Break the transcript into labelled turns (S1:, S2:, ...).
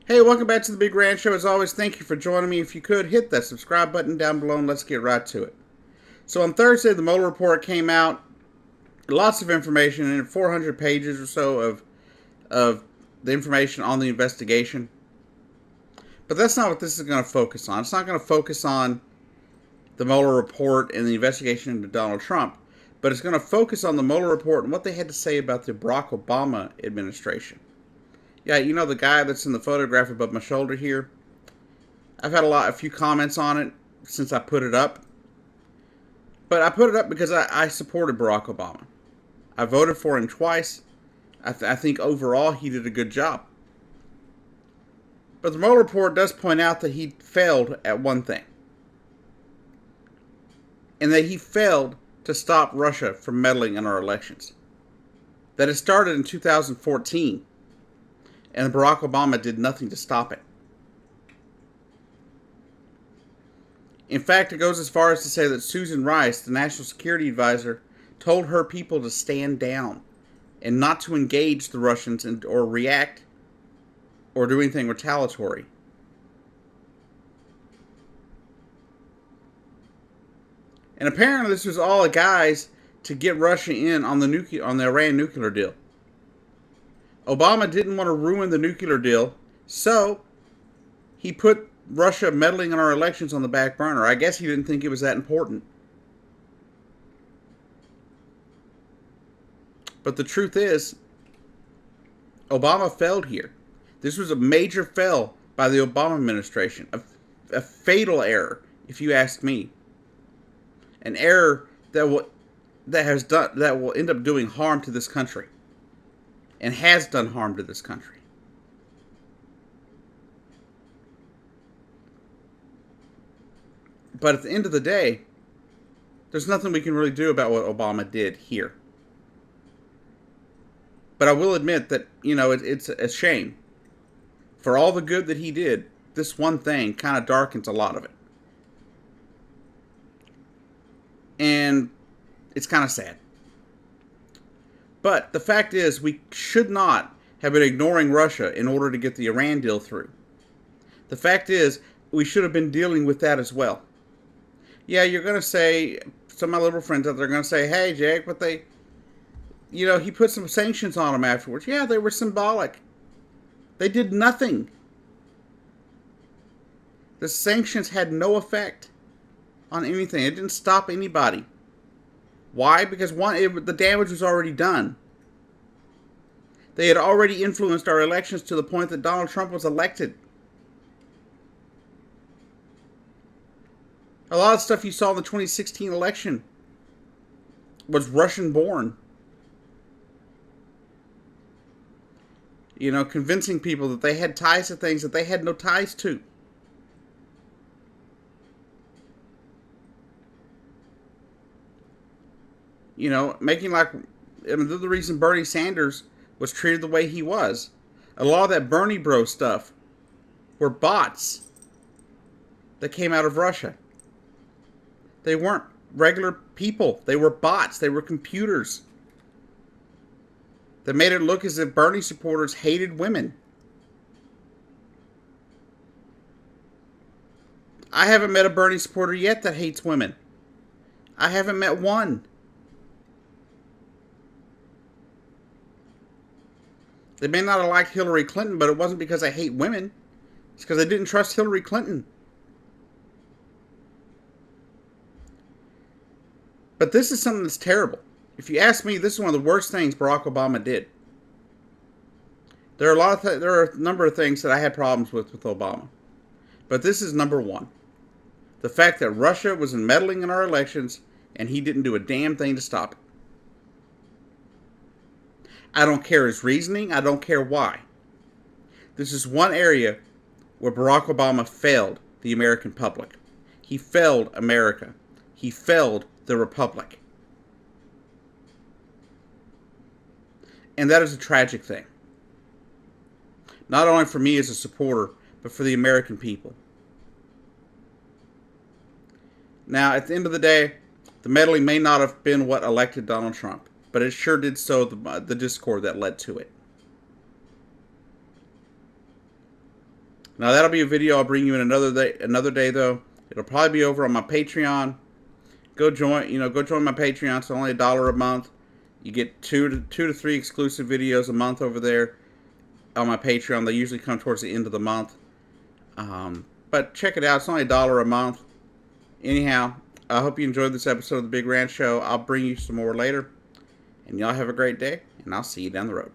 S1: Hey, welcome back to the Big Rand Show. As always, thank you for joining me. If you could, hit that subscribe button down below and let's get right to it. So on Thursday, the Mueller Report came out. Lots of information in it, 400 pages or so of the information on the investigation. But that's not what this is going to focus on. It's not going to focus on the Mueller Report and the investigation into Donald Trump, but it's going to focus on the Mueller Report and what they had to say about the Barack Obama administration. Yeah, you know the guy that's in the photograph above my shoulder here? I've had a few comments on it since I put it up. But I put it up because I supported Barack Obama. I voted for him twice. I think overall he did a good job. But the Mueller report does point out that he failed at one thing. And that he failed to stop Russia from meddling in our elections. That it started in 2014. And Barack Obama did nothing to stop it. In fact, it goes as far as to say that Susan Rice, the National Security Advisor, told her people to stand down and not to engage the Russians or react or do anything retaliatory. And apparently this was all a guise to get Russia in on the Iran nuclear deal. Obama didn't want to ruin the nuclear deal, so he put Russia meddling in our elections on the back burner. I guess he didn't think it was that important. But the truth is, Obama failed here. This was a major fail by the Obama administration. A fatal error, if you ask me. An error that will end up doing harm to this country. And has done harm to this country. But at the end of the day, there's nothing we can really do about what Obama did here. But I will admit that, it's a shame. For all the good that he did, this one thing kind of darkens a lot of it. And it's kind of sad. But the fact is, we should not have been ignoring Russia in order to get the Iran deal through. The fact is, we should have been dealing with that as well. Yeah, you're going to say, some of my liberal friends out there are going to say, hey, Jake, but he put some sanctions on them afterwards. Yeah, they were symbolic. They did nothing. The sanctions had no effect on anything. It didn't stop anybody. Why? Because the damage was already done. They had already influenced our elections to the point that Donald Trump was elected. A lot of stuff you saw in the 2016 election was Russian-born. Convincing people that they had ties to things that they had no ties to. Making the reason Bernie Sanders was treated the way he was. A lot of that Bernie bro stuff were bots that came out of Russia. They weren't regular people. They were bots. They were computers. That made it look as if Bernie supporters hated women. I haven't met a Bernie supporter yet that hates women. I haven't met one. They may not have liked Hillary Clinton, but it wasn't because they hate women. It's because they didn't trust Hillary Clinton. But this is something that's terrible. If you ask me, this is one of the worst things Barack Obama did. There are a number of things that I had problems with Obama. But this is number one. The fact that Russia was meddling in our elections and he didn't do a damn thing to stop it. I don't care his reasoning. I don't care why. This is one area where Barack Obama failed the American public. He failed America. He failed the Republic. And that is a tragic thing. Not only for me as a supporter, but for the American people. Now, at the end of the day, the meddling may not have been what elected Donald Trump, but it sure did sow the discord that led to it. Now that'll be a video I'll bring you in another day though. It'll probably be over on my Patreon. Go join my Patreon. It's only $1 a month. You get two to three exclusive videos a month over there on my Patreon. They usually come towards the end of the month. But check it out. It's only $1 a month. Anyhow, I hope you enjoyed this episode of The Big Ranch Show. I'll bring you some more later. And y'all have a great day, and I'll see you down the road.